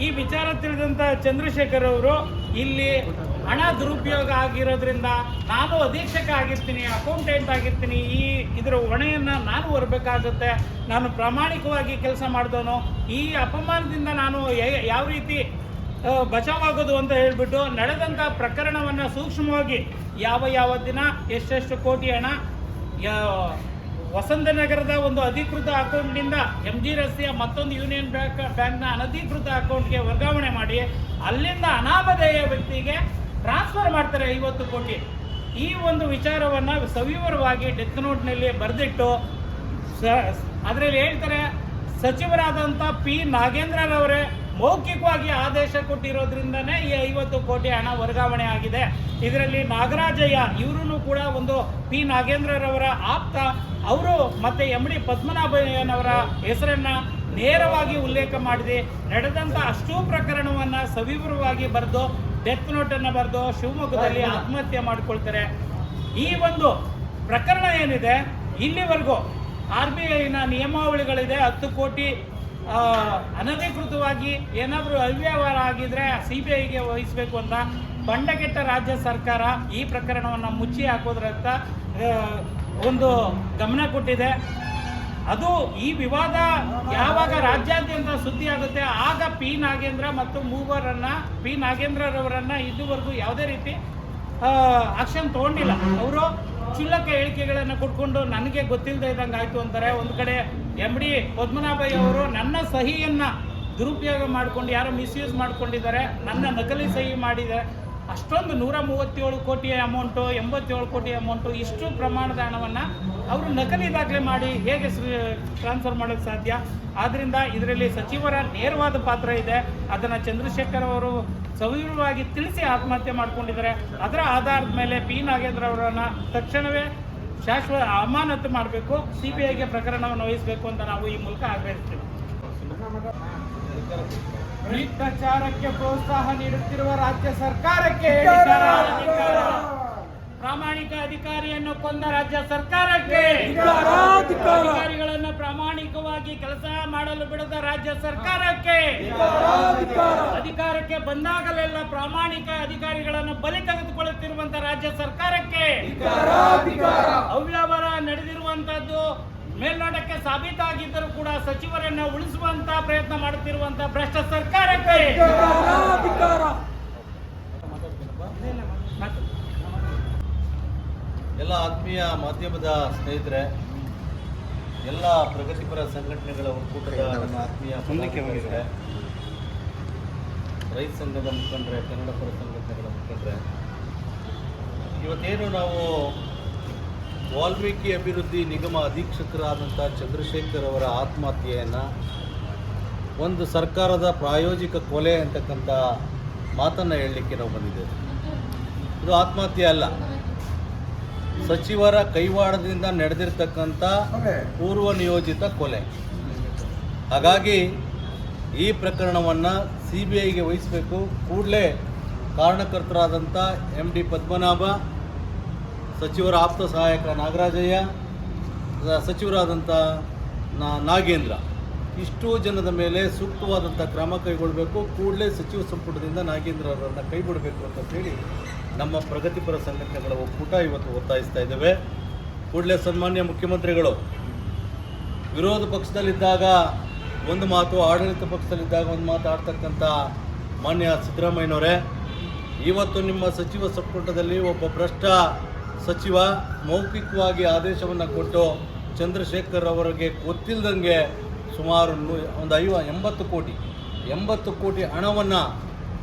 ಈ ವಿಚಾರ ತಿಳಿದಂಥ ಚಂದ್ರಶೇಖರ್ ಅವರು ಇಲ್ಲಿ ಹಣ ದುರುಪಯೋಗ ಆಗಿರೋದ್ರಿಂದ ನಾನು ಅಧೀಕ್ಷಕ ಆಗಿರ್ತೀನಿ, ಅಕೌಂಟೆಂಟ್ ಆಗಿರ್ತೀನಿ, ಇದರ ಹೊಣೆಯನ್ನು ನಾನು ಹೊರಬೇಕಾಗುತ್ತೆ, ನಾನು ಪ್ರಾಮಾಣಿಕವಾಗಿ ಕೆಲಸ ಮಾಡಿದವನು, ಈ ಅಪಮಾನದಿಂದ ನಾನು ಯಾವ ರೀತಿ ಬಚಾವಾಗೋದು ಅಂತ ಹೇಳ್ಬಿಟ್ಟು ನಡೆದಂಥ ಪ್ರಕರಣವನ್ನು ಸೂಕ್ಷ್ಮವಾಗಿ ಯಾವ ದಿನ ಎಷ್ಟೆಷ್ಟು ಕೋಟಿ ಹಣ ವಸಂತನಗರದ ಒಂದು ಅಧಿಕೃತ ಅಕೌಂಟ್ನಿಂದ MG ರಸ್ತೆಯ ಮತ್ತೊಂದು ಯೂನಿಯನ್ ಬ್ಯಾಂಕ್ನ ಅನಧಿಕೃತ ಅಕೌಂಟ್ಗೆ ವರ್ಗಾವಣೆ ಮಾಡಿ ಅಲ್ಲಿಂದ ಅನಾಮಧೇಯ ವ್ಯಕ್ತಿಗೆ ಟ್ರಾನ್ಸ್ಫರ್ ಮಾಡ್ತಾರೆ 50 ಕೋಟಿ. ಈ ಒಂದು ವಿಚಾರವನ್ನು ಸವಿವರವಾಗಿ ಡೆತ್ ನೋಟ್ನಲ್ಲಿ ಬರೆದಿಟ್ಟು ಅದರಲ್ಲಿ ಹೇಳ್ತಾರೆ, ಸಚಿವರಾದಂಥ P. ನಾಗೇಂದ್ರರವರೇ ಮೌಖಿಕವಾಗಿ ಆದೇಶ ಕೊಟ್ಟಿರೋದ್ರಿಂದನೇ ಈ 50 ಕೋಟಿ ಹಣ ವರ್ಗಾವಣೆ ಆಗಿದೆ. ಇದರಲ್ಲಿ ನಾಗರಾಜಯ್ಯ ಇವರೂ ಕೂಡ ಒಂದು P. ನಾಗೇಂದ್ರರವರ ಆಪ್ತ, ಅವರು ಮತ್ತು MD ಪದ್ಮನಾಭಯ್ಯನವರ ಹೆಸರನ್ನು ನೇರವಾಗಿ ಉಲ್ಲೇಖ ಮಾಡಿದೆ. ನಡೆದಂಥ ಅಷ್ಟೂ ಪ್ರಕರಣವನ್ನು ಸವಿವರವಾಗಿ ಬರೆದು ಡೆತ್ ನೋಟನ್ನು ಬರೆದು ಶಿವಮೊಗ್ಗದಲ್ಲಿ ಆತ್ಮಹತ್ಯೆ ಮಾಡಿಕೊಳ್ತಾರೆ. ಈ ಒಂದು ಪ್ರಕರಣ ಏನಿದೆ, ಇಲ್ಲಿವರೆಗೂ RBIನ ನಿಯಮಾವಳಿಗಳಿದೆ, 10 ಕೋಟಿ ಅನಧಿಕೃತವಾಗಿ ಏನಾದರೂ ಅವ್ಯವಹಾರ ಆಗಿದ್ರೆ CBIಗೆ ವಹಿಸಬೇಕು ಅಂತ. ಬಂಡಗೆಟ್ಟ ರಾಜ್ಯ ಸರ್ಕಾರ ಈ ಪ್ರಕರಣವನ್ನು ಮುಚ್ಚಿ ಹಾಕೋದ್ರಂತ ಒಂದು ಗಮನ ಕೊಟ್ಟಿದೆ. ಅದು ಈ ವಿವಾದ ಯಾವಾಗ ರಾಜ್ಯಾದ್ಯಂತ ಸುದ್ದಿ ಆಗುತ್ತೆ ಆಗ P. ನಾಗೇಂದ್ರ ಮತ್ತು ಮೂವರನ್ನು P. ನಾಗೇಂದ್ರರವರನ್ನು ಇದುವರೆಗೂ ಯಾವುದೇ ರೀತಿ ಆಕ್ಷನ್ ತೊಗೊಂಡಿಲ್ಲ. ಅವರು ಕ್ಷುಲ್ಲಕ ಹೇಳಿಕೆಗಳನ್ನು ಕೊಟ್ಕೊಂಡು ನನಗೆ ಗೊತ್ತಿಲ್ಲದೆ ಇದ್ದಂಗೆ ಆಯಿತು ಅಂತಾರೆ. ಒಂದು ಕಡೆ MD ಪದ್ಮನಾಭಯ್ಯ ಅವರು ನನ್ನ ಸಹಿಯನ್ನು ದುರುಪಯೋಗ ಮಾಡಿಕೊಂಡು ಯಾರೋ ಮಿಸ್ಯೂಸ್ ಮಾಡ್ಕೊಂಡಿದ್ದಾರೆ, ನನ್ನ ನಕಲಿ ಸಹಿ ಮಾಡಿದ್ದಾರೆ, ಅಷ್ಟೊಂದು 137 ಕೋಟಿ ಅಮೌಂಟು, 87 ಕೋಟಿ ಅಮೌಂಟು, ಇಷ್ಟು ಪ್ರಮಾಣದ ಹಣವನ್ನು ಅವರು ನಕಲಿ ದಾಖಲೆ ಮಾಡಿ ಹೇಗೆ ಟ್ರಾನ್ಸ್ಫರ್ ಮಾಡೋಕ್ಕೆ ಸಾಧ್ಯ? ಆದ್ದರಿಂದ ಇದರಲ್ಲಿ ಸಚಿವರ ನೇರವಾದ ಪಾತ್ರ ಇದೆ. ಅದನ್ನು ಚಂದ್ರಶೇಖರ್ ಅವರು ಸವಿವರವಾಗಿ ತಿಳಿಸಿ ಆತ್ಮಹತ್ಯೆ ಮಾಡ್ಕೊಂಡಿದ್ದಾರೆ. ಅದರ ಆಧಾರದ ಮೇಲೆ P. ನಾಗೇಂದ್ರ ಅವರನ್ನು ತಕ್ಷಣವೇ ಶಾಶ್ವತ ಅಮಾನತು ಮಾಡಬೇಕು, CBIಗೆ ಪ್ರಕರಣವನ್ನು ವಹಿಸಬೇಕು ಅಂತ ನಾವು ಈ ಮೂಲಕ ಆಗ್ರಹಿಸ್ತೀವಿ. ಭ್ರಷ್ಟಾಚಾರಕ್ಕೆ ಪ್ರೋತ್ಸಾಹ ನೀಡುತ್ತಿರುವ ರಾಜ್ಯ ಸರ್ಕಾರಕ್ಕೆ, ಪ್ರಾಮಾಣಿಕ ಅಧಿಕಾರಿಯನ್ನು ಕೊಂದ ರಾಜ್ಯ ಸರ್ಕಾರಕ್ಕೆ, ಅಧಿಕಾರಿಗಳನ್ನು ಪ್ರಾಮಾಣಿಕವಾಗಿ ಕೆಲಸ ಮಾಡಲು ಬಿಡದ ರಾಜ್ಯ ಸರ್ಕಾರಕ್ಕೆ, ಅಧಿಕಾರಕ್ಕೆ ಬಂದಾಗಲೆಲ್ಲ ಪ್ರಾಮಾಣಿಕ ಅಧಿಕಾರಿಗಳನ್ನು ಬಲಿ ತೆಗೆದುಕೊಳ್ಳುತ್ತಿರುವಂತಹ ರಾಜ್ಯ ಸರ್ಕಾರಕ್ಕೆ, ಅವ್ಯವಹಾರ ನಡೆದಿರುವಂತದ್ದು ಮೇಲ್ನೋಟಕ್ಕೆ ಸಾಬೀತಾಗಿದ್ದರೂ ಕೂಡ ಸಚಿವರನ್ನು ಉಳಿಸುವಂತ ಪ್ರಯತ್ನ ಮಾಡುತ್ತಿರುವಂತಹ ಭ್ರಷ್ಟ ಸರ್ಕಾರಕ್ಕೆ, ಎಲ್ಲ ಆತ್ಮೀಯ ಮಾಧ್ಯಮದ ಸ್ನೇಹಿತರೆ, ಎಲ್ಲ ಪ್ರಗತಿಪರ ಸಂಘಟನೆಗಳ ಒಕ್ಕೂಟದ ನನ್ನ ಆತ್ಮೀಯ ಪದಾಧಿಕಾರಿಗಳೇ, ರೈತ ಸಂಘದ ಮುಖಂಡರೆ, ಕನ್ನಡಪರ ಸಂಘಟನೆಗಳ ಮುಖಂಡರೆ, ಇವತ್ತೇನು ನಾವು ವಾಲ್ಮೀಕಿ ಅಭಿವೃದ್ಧಿ ನಿಗಮ ಅಧೀಕ್ಷಕರಾದಂಥ ಚಂದ್ರಶೇಖರ್ ಅವರ ಆತ್ಮಹತ್ಯೆಯನ್ನು ಒಂದು ಸರ್ಕಾರದ ಪ್ರಾಯೋಜಿಕ ಕೊಲೆ ಅಂತಕ್ಕಂಥ ಮಾತನ್ನು ಹೇಳಲಿಕ್ಕೆ ನಾವು ಬಂದಿದ್ದೇವೆ. ಇದು ಆತ್ಮಹತ್ಯೆ ಅಲ್ಲ, ಸಚಿವರ ಕೈವಾಡದಿಂದ ನಡೆದಿರ್ತಕ್ಕಂಥ ಪೂರ್ವ ನಿಯೋಜಿತ ಕೊಲೆ. ಹಾಗಾಗಿ ಈ ಪ್ರಕರಣವನ್ನು CBIಗೆ ವಹಿಸಬೇಕು. ಕೂಡಲೇ ಕಾರಣಕರ್ತರಾದಂಥ MD ಪದ್ಮನಾಭ, ಸಚಿವರ ಆಪ್ತ ಸಹಾಯಕ ನಾಗರಾಜಯ್ಯ, ಸಚಿವರಾದಂಥ ನಾಗೇಂದ್ರ, ಇಷ್ಟೂ ಜನದ ಮೇಲೆ ಸೂಕ್ತವಾದಂಥ ಕ್ರಮ ಕೈಗೊಳ್ಳಬೇಕು. ಕೂಡಲೇ ಸಚಿವ ಸಂಪುಟದಿಂದ ನಾಗೇಂದ್ರ ಅವರನ್ನು ಕೈಬಿಡಬೇಕು ಅಂತ ಹೇಳಿ ನಮ್ಮ ಪ್ರಗತಿಪರ ಸಂಘಟನೆಗಳ ಒಕ್ಕೂಟ ಇವತ್ತು ಒತ್ತಾಯಿಸ್ತಾ ಇದ್ದೇವೆ. ಕೂಡಲೇ ಸನ್ಮಾನ್ಯ ಮುಖ್ಯಮಂತ್ರಿಗಳು ವಿರೋಧ ಪಕ್ಷದಲ್ಲಿದ್ದಾಗ ಒಂದು ಮಾತು, ಆಡಳಿತ ಪಕ್ಷದಲ್ಲಿದ್ದಾಗ ಒಂದು ಮಾತು ಆಡ್ತಕ್ಕಂಥ ಮಾನ್ಯ ಸಿದ್ದರಾಮಯ್ಯನವರೇ, ಇವತ್ತು ನಿಮ್ಮ ಸಚಿವ ಸಂಪುಟದಲ್ಲಿ ಒಬ್ಬ ಭ್ರಷ್ಟ ಸಚಿವ ಮೌಖಿಕವಾಗಿ ಆದೇಶವನ್ನು ಕೊಟ್ಟು ಚಂದ್ರಶೇಖರ್ ಅವರಿಗೆ ಗೊತ್ತಿಲ್ಲದಂಗೆ ಸುಮಾರು ಒಂದು 80 ಕೋಟಿ ಹಣವನ್ನು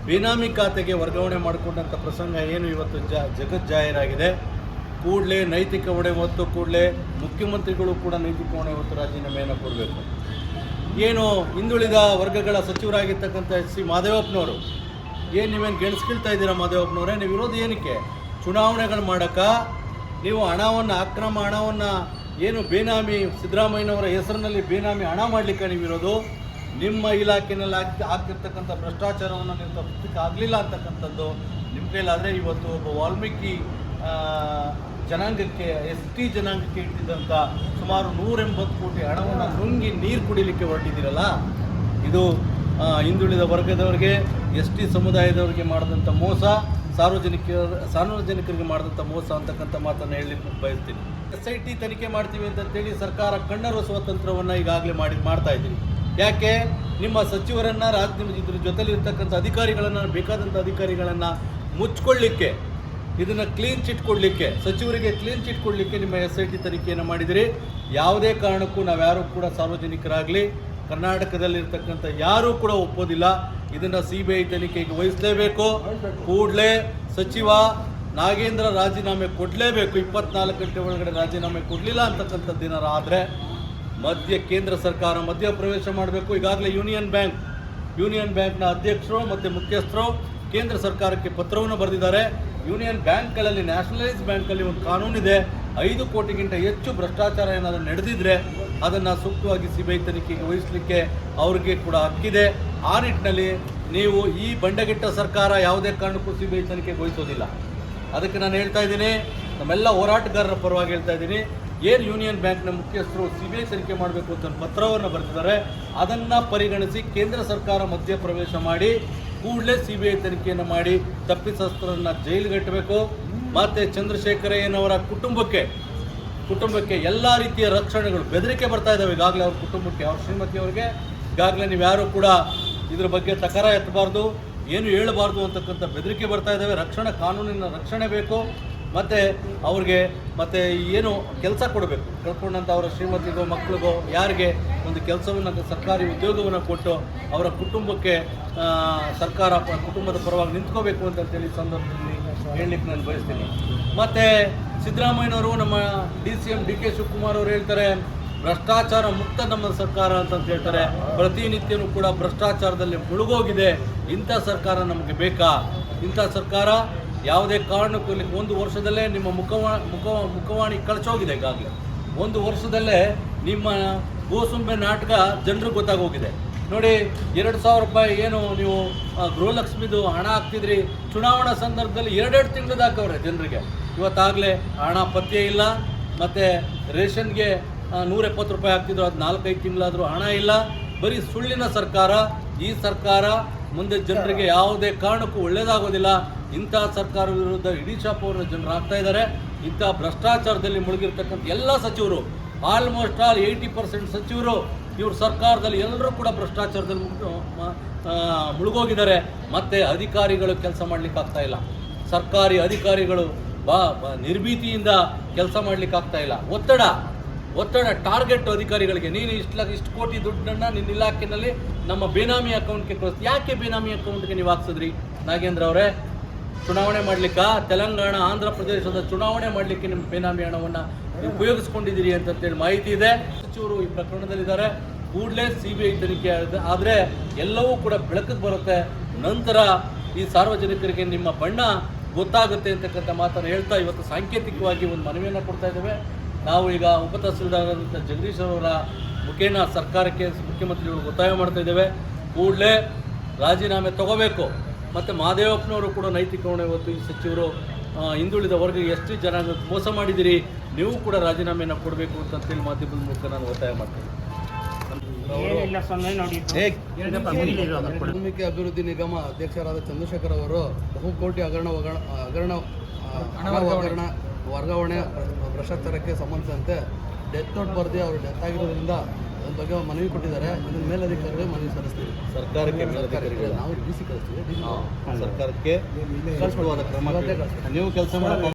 ಬೇನಾಮಿ ಖಾತೆಗೆ ವರ್ಗಾವಣೆ ಮಾಡಿಕೊಂಡಂಥ ಪ್ರಸಂಗ ಏನು ಇವತ್ತು ಜಗಜ್ಜಾಹೀರಾಗಿದೆ. ಕೂಡಲೇ ನೈತಿಕ ಹೊಣೆ ಹೊತ್ತು ಕೂಡಲೇ ಮುಖ್ಯಮಂತ್ರಿಗಳು ಕೂಡ ನೈತಿಕ ಹೊಣೆ ಹೊತ್ತು ರಾಜೀನಾಮೆಯನ್ನು ಕೊಡಬೇಕು. ಏನು ಹಿಂದುಳಿದ ವರ್ಗಗಳ ಸಚಿವರಾಗಿರ್ತಕ್ಕಂಥ ಶ್ರೀ ಮಾದೇವಪ್ಪನವರು, ನೀವೇನು ಗೆಣಸ್ಕಿಳ್ತಾ ಇದ್ದೀರಾ ಮಾದೇವಪ್ಪನವರೇ? ನೀವು ಇರೋದು ಏನಕ್ಕೆ? ಚುನಾವಣೆಗಳು ಮಾಡೋಕ್ಕೆ ನೀವು ಅಕ್ರಮ ಹಣವನ್ನು ಏನು ಬೇನಾಮಿ, ಸಿದ್ದರಾಮಯ್ಯನವರ ಹೆಸರಿನಲ್ಲಿ ಬೇನಾಮಿ ಹಣ ಮಾಡಲಿಕ್ಕೆ ನೀವಿರೋದು. ನಿಮ್ಮ ಇಲಾಖೆಯಲ್ಲಿ ಆಗ್ತಿರ್ತಕ್ಕಂಥ ಭ್ರಷ್ಟಾಚಾರವನ್ನು ನೀವು ತಪ್ಪಿಸಲಿಕ್ಕೆ ಆಗಲಿಲ್ಲ ಅಂತಕ್ಕಂಥದ್ದು ನಿಮ್ಮ ಕೈಲಾದರೆ ಇವತ್ತು ಒಬ್ಬ ವಾಲ್ಮೀಕಿ ಜನಾಂಗಕ್ಕೆ, ST ಜನಾಂಗಕ್ಕೆ ಇಟ್ಟಿದ್ದಂಥ ಸುಮಾರು 180 ಕೋಟಿ ಹಣವನ್ನು ನುಂಗಿ ನೀರು ಕುಡಿಲಿಕ್ಕೆ ಹೊರಟಿದ್ದೀರಲ್ಲ, ಇದು ಹಿಂದುಳಿದ ವರ್ಗದವರಿಗೆ ST ಸಮುದಾಯದವರಿಗೆ ಮಾಡಿದಂಥ ಮೋಸ, ಸಾರ್ವಜನಿಕರಿಗೆ ಮಾಡಿದಂಥ ಮೋಸ ಅಂತಕ್ಕಂಥ ಮಾತನ್ನು ಹೇಳಲಿಕ್ಕೆ ಬಯಸ್ತೀನಿ. SIT ತನಿಖೆ ಮಾಡ್ತೀವಿ ಅಂತೇಳಿ ಸರ್ಕಾರ ಕಣ್ಣರೊಸುವ ತಂತ್ರವನ್ನು ಈಗಾಗಲೇ ಮಾಡ್ತಾ ಇದ್ದೀವಿ. ಯಾಕೆ? ನಿಮ್ಮ ಸಚಿವರನ್ನು ನಿಮ್ಮ ಇದ್ರ ಜೊತೆಲಿ ಇರ್ತಕ್ಕಂಥ ಅಧಿಕಾರಿಗಳನ್ನು, ಬೇಕಾದಂಥ ಅಧಿಕಾರಿಗಳನ್ನು ಮುಚ್ಕೊಳ್ಳಿಕ್ಕೆ, ಇದನ್ನು ಕ್ಲೀನ್ ಚಿಟ್ ಕೊಡಲಿಕ್ಕೆ, ಸಚಿವರಿಗೆ ಕ್ಲೀನ್ ಚಿಟ್ ಕೊಡಲಿಕ್ಕೆ ನಿಮ್ಮ SIT ತನಿಖೆಯನ್ನು ಮಾಡಿದಿರಿ. ಯಾವುದೇ ಕಾರಣಕ್ಕೂ ನಾವ್ಯಾರೂ ಕೂಡ ಸಾರ್ವಜನಿಕರಾಗಲಿ ಕರ್ನಾಟಕದಲ್ಲಿರ್ತಕ್ಕಂಥ ಯಾರೂ ಕೂಡ ಒಪ್ಪೋದಿಲ್ಲ. ಇದನ್ನು CBI ತನಿಖೆಗೆ ವಹಿಸಲೇಬೇಕು. ಕೂಡಲೇ ಸಚಿವ ನಾಗೇಂದ್ರ ರಾಜೀನಾಮೆ ಕೊಡಲೇಬೇಕು. 24 ಗಂಟೆ ಒಳಗಡೆ ರಾಜೀನಾಮೆ ಕೊಡಲಿಲ್ಲ ಅಂತಕ್ಕಂಥದ್ದು ಏನಾರು ಆದರೆ ಕೇಂದ್ರ ಸರ್ಕಾರ ಮಧ್ಯ ಪ್ರವೇಶ ಮಾಡಬೇಕು. ಈಗಾಗಲೇ ಯೂನಿಯನ್ ಬ್ಯಾಂಕ್ನ ಅಧ್ಯಕ್ಷರು ಮತ್ತು ಮುಖ್ಯಸ್ಥರು ಕೇಂದ್ರ ಸರ್ಕಾರಕ್ಕೆ ಪತ್ರವನ್ನು ಬರೆದಿದ್ದಾರೆ. ಯೂನಿಯನ್ ಬ್ಯಾಂಕ್ಗಳಲ್ಲಿ, ನ್ಯಾಷನಲೈಸ್ ಬ್ಯಾಂಕಲ್ಲಿ ಒಂದು ಕಾನೂನಿದೆ, 5 ಕೋಟಿಗಿಂತ ಹೆಚ್ಚು ಭ್ರಷ್ಟಾಚಾರ ಏನಾದರೂ ನಡೆದಿದ್ರೆ ಅದನ್ನು ಸೂಕ್ತವಾಗಿ CBI ತನಿಖೆಗೆ ವಹಿಸಲಿಕ್ಕೆ ಅವ್ರಿಗೆ ಕೂಡ ಹಕ್ಕಿದೆ. ಆ ನಿಟ್ಟಿನಲ್ಲಿ ನೀವು ಈ ಬಂಡಗೆಟ್ಟ ಸರ್ಕಾರ ಯಾವುದೇ ಕಾರಣಕ್ಕೂ CBI ತನಿಖೆಗೆ ವಹಿಸೋದಿಲ್ಲ. ಅದಕ್ಕೆ ನಾನು ಹೇಳ್ತಾ ಇದ್ದೀನಿ, ನಮ್ಮೆಲ್ಲ ಹೋರಾಟಗಾರರ ಪರವಾಗಿ ಹೇಳ್ತಾ ಇದ್ದೀನಿ, ಏನು ಯೂನಿಯನ್ ಬ್ಯಾಂಕ್ನ ಮುಖ್ಯಸ್ಥರು CBI ತನಿಖೆ ಮಾಡಬೇಕು ಅಂತ ಪತ್ರವನ್ನು ಬರೆದಿದ್ದಾರೆ, ಅದನ್ನು ಪರಿಗಣಿಸಿ ಕೇಂದ್ರ ಸರ್ಕಾರ ಮಧ್ಯ ಪ್ರವೇಶ ಮಾಡಿ ಕೂಡಲೇ CBI ತನಿಖೆಯನ್ನು ಮಾಡಿ ತಪ್ಪಿತಸ್ಥರನ್ನು ಜೈಲಿಗಟ್ಟಬೇಕು. ಮತ್ತು ಚಂದ್ರಶೇಖರಯ್ಯನವರ ಕುಟುಂಬಕ್ಕೆ ಎಲ್ಲ ರೀತಿಯ ರಕ್ಷಣೆಗಳು, ಬೆದರಿಕೆ ಬರ್ತಾ ಇದ್ದಾವೆ ಈಗಾಗಲೇ ಅವ್ರ ಕುಟುಂಬಕ್ಕೆ, ಅವ್ರ ಶ್ರೀಮತಿಯವರಿಗೆ. ಈಗಾಗಲೇ ನೀವು ಯಾರು ಕೂಡ ಇದ್ರ ಬಗ್ಗೆ ತಕರ ಎತ್ತಬಾರ್ದು, ಏನು ಹೇಳಬಾರ್ದು ಅಂತಕ್ಕಂಥ ಬೆದರಿಕೆ ಬರ್ತಾ ಇದ್ದಾವೆ. ಕಾನೂನಿನ ರಕ್ಷಣೆ ಬೇಕು. ಮತ್ತು ಅವ್ರಿಗೆ ಮತ್ತು ಏನು ಕೆಲಸ ಕೊಡಬೇಕು, ಕಳ್ಕೊಂಡಂಥ ಅವರ ಶ್ರೀಮತಿಗೋ ಮಕ್ಕಳಿಗೋ ಯಾರಿಗೆ ಒಂದು ಕೆಲಸವನ್ನು, ಸರ್ಕಾರಿ ಉದ್ಯೋಗವನ್ನು ಕೊಟ್ಟು ಅವರ ಕುಟುಂಬಕ್ಕೆ ಸರ್ಕಾರ ಕುಟುಂಬದ ಪರವಾಗಿ ನಿಂತ್ಕೋಬೇಕು ಅಂತೇಳಿ ಸಂದರ್ಭದಲ್ಲಿ ಹೇಳಲಿಕ್ಕೆ ನಾನು ಬಯಸ್ತೀನಿ. ಮತ್ತು ಸಿದ್ದರಾಮಯ್ಯನವರು, ನಮ್ಮ DCM DK ಶಿವಕುಮಾರ್ ಅವರು ಹೇಳ್ತಾರೆ ಭ್ರಷ್ಟಾಚಾರ ಮುಕ್ತ ನಮ್ಮ ಸರ್ಕಾರ ಅಂತ ಹೇಳ್ತಾರೆ. ಪ್ರತಿನಿತ್ಯನೂ ಕೂಡ ಭ್ರಷ್ಟಾಚಾರದಲ್ಲಿ ಮುಳುಗೋಗಿದೆ. ಇಂಥ ಸರ್ಕಾರ ನಮಗೆ ಬೇಕಾ? ಇಂಥ ಸರ್ಕಾರ ಯಾವುದೇ ಕಾರಣಕ್ಕೂ ಇಲ್ಲಿ 1 ವರ್ಷದಲ್ಲೇ ನಿಮ್ಮ ಮುಖವಾಣಿ ಕಳಚೋಗಿದೆ. ಈಗಾಗಲೇ 1 ವರ್ಷದಲ್ಲೇ ನಿಮ್ಮ ಗೋಸುಂಬೆ ನಾಟಕ ಜನರಿಗೆ ಗೊತ್ತಾಗೋಗಿದೆ. ನೋಡಿ, 2,000 ರೂಪಾಯಿ ಏನು ನೀವು ಗೃಹಲಕ್ಷ್ಮಿದು ಹಣ ಹಾಕ್ತಿದ್ರಿ, ಚುನಾವಣಾ ಸಂದರ್ಭದಲ್ಲಿ 2 ತಿಂಗಳದ್ದು ಹಾಕವ್ರೆ ಜನರಿಗೆ. ಇವತ್ತಾಗಲೇ ಹಣ ಪತ್ತೆ ಇಲ್ಲ. ಮತ್ತು ರೇಷನ್ಗೆ 170 ರೂಪಾಯಿ ಹಾಕ್ತಿದ್ರು, ಅದು 4-5 ತಿಂಗಳಾದರೂ ಹಣ ಇಲ್ಲ. ಬರೀ ಸುಳ್ಳಿನ ಸರ್ಕಾರ. ಈ ಸರ್ಕಾರ ಮುಂದೆ ಜನರಿಗೆ ಯಾವುದೇ ಕಾರಣಕ್ಕೂ ಒಳ್ಳೆಯದಾಗೋದಿಲ್ಲ. ಇಂಥ ಸರ್ಕಾರ ವಿರುದ್ಧ ಇಡೀ ಶಾಪವನ್ನು ಜನರು ಹಾಕ್ತಾ ಇದ್ದಾರೆ. ಇಂಥ ಭ್ರಷ್ಟಾಚಾರದಲ್ಲಿ ಮುಳುಗಿರ್ತಕ್ಕಂಥ ಎಲ್ಲ ಸಚಿವರು, ಆಲ್ಮೋಸ್ಟ್ ಆಲ್ 80% ಸಚಿವರು ಇವ್ರ ಸರ್ಕಾರದಲ್ಲಿ ಎಲ್ಲರೂ ಕೂಡ ಭ್ರಷ್ಟಾಚಾರದಲ್ಲಿ ಮುಳುಗೋಗಿದ್ದಾರೆ. ಮತ್ತು ಅಧಿಕಾರಿಗಳು ಕೆಲಸ ಮಾಡಲಿಕ್ಕೆ ಆಗ್ತಾ ಇಲ್ಲ. ಸರ್ಕಾರಿ ಅಧಿಕಾರಿಗಳು ನಿರ್ಭೀತಿಯಿಂದ ಕೆಲಸ ಮಾಡಲಿಕ್ಕೆ ಆಗ್ತಾ ಇಲ್ಲ. ಒತ್ತಡ ಟಾರ್ಗೆಟ್ ಅಧಿಕಾರಿಗಳಿಗೆ, ನೀನು ಇಷ್ಟು ಕೋಟಿ ದುಡ್ಡನ್ನು ನಿನ್ನ ಇಲಾಖೆಯಲ್ಲಿ ನಮ್ಮ ಬೇನಾಮಿ ಅಕೌಂಟ್ಗೆ ಕಳಿಸ್ತೀವಿ. ಯಾಕೆ ಬೇನಾಮಿ ಅಕೌಂಟ್ಗೆ ನೀವು ಹಾಕ್ಸಿದ್ರಿ ನಾಗೇಂದ್ರ ಅವರೇ? ಚುನಾವಣೆ ಮಾಡಲಿಕ್ಕೆ, ತೆಲಂಗಾಣ ಆಂಧ್ರ ಪ್ರದೇಶದ ಚುನಾವಣೆ ಮಾಡಲಿಕ್ಕೆ ನಿಮ್ಮ ಬೇನಾಮಿ ಹಣವನ್ನು ಉಪಯೋಗಿಸ್ಕೊಂಡಿದ್ದೀರಿ ಅಂತೇಳಿ ಮಾಹಿತಿ ಇದೆ. ಸಚಿವರು ಈ ಪ್ರಕರಣದಲ್ಲಿದ್ದಾರೆ. ಕೂಡಲೇ CBI ತನಿಖೆ ಆದರೆ ಎಲ್ಲವೂ ಕೂಡ ಬೆಳಕಿಗೆ ಬರುತ್ತೆ. ನಂತರ ಈ ಸಾರ್ವಜನಿಕರಿಗೆ ನಿಮ್ಮ ಬಣ್ಣ ಗೊತ್ತಾಗುತ್ತೆ ಅಂತಕ್ಕಂಥ ಮಾತನ್ನು ಹೇಳ್ತಾ ಇವತ್ತು ಸಾಂಕೇತಿಕವಾಗಿ ಒಂದು ಮನವಿಯನ್ನು ಕೊಡ್ತಾ ಇದ್ದೇವೆ. ನಾವು ಈಗ ಉಪತಹಸೀಲ್ದಾರ್ ಜಗದೀಶ್ ಅವರ ಮುಖೇನ ಸರ್ಕಾರಕ್ಕೆ, ಮುಖ್ಯಮಂತ್ರಿಗಳು ಒತ್ತಾಯ ಮಾಡ್ತಾ ಇದ್ದೇವೆ, ಕೂಡಲೇ ರಾಜೀನಾಮೆ ತಗೋಬೇಕು. ಮತ್ತು ಮಹದೇವಪ್ಪನವರು ಕೂಡ ನೈತಿಕ ಹೊಣೆ ಹೊತ್ತು ಈ ಸಚಿವರು ಹಿಂದುಳಿದ ವರ್ಗ ST ಜನಾಂಗ ಮೋಸ ಮಾಡಿದ್ದೀರಿ, ನೀವು ಕೂಡ ರಾಜೀನಾಮೆಯನ್ನು ಕೊಡಬೇಕು ಅಂತೇಳಿ ಮಾಧ್ಯಮದ ಮೂಲಕ ನಾನು ಒತ್ತಾಯ ಮಾಡ್ತೇನೆ. ವಾಲ್ಮೀಕಿ ಅಭಿವೃದ್ಧಿ ನಿಗಮ ಅಧ್ಯಕ್ಷರಾದ ಚಂದ್ರಶೇಖರ್ ಅವರು ಬಹುಕೋಟಿ ವರ್ಗಾವಣೆ ಭ್ರಷ್ಟಾಚಾರಕ್ಕೆ ಸಂಬಂಧಿಸಿದಂತೆ ಡೆತ್ ನೋಟ್ ಬರೆದು ಅವರು ಡೆತ್ ಆಗಿರೋದ್ರಿಂದ ಅದ್ರ ಬಗ್ಗೆ ಮನವಿ ಕೊಟ್ಟಿದ್ದಾರೆ. ಇದನ್ನ ಮೇಲಧಿಕಾರಿಗಳಿಗೆ ಮನವಿ ಸಲ್ಲಿಸ್ತೀವಿ. ಸರ್ಕಾರಕ್ಕೆ ನಾವು DC ಕಳಿಸ್ತೀವಿ. ಸರ್ಕಾರಕ್ಕೆ ಕಳಿಸುವ ಕ್ರಮ ನೀವು ಕೆಲಸ ಮಾಡೋ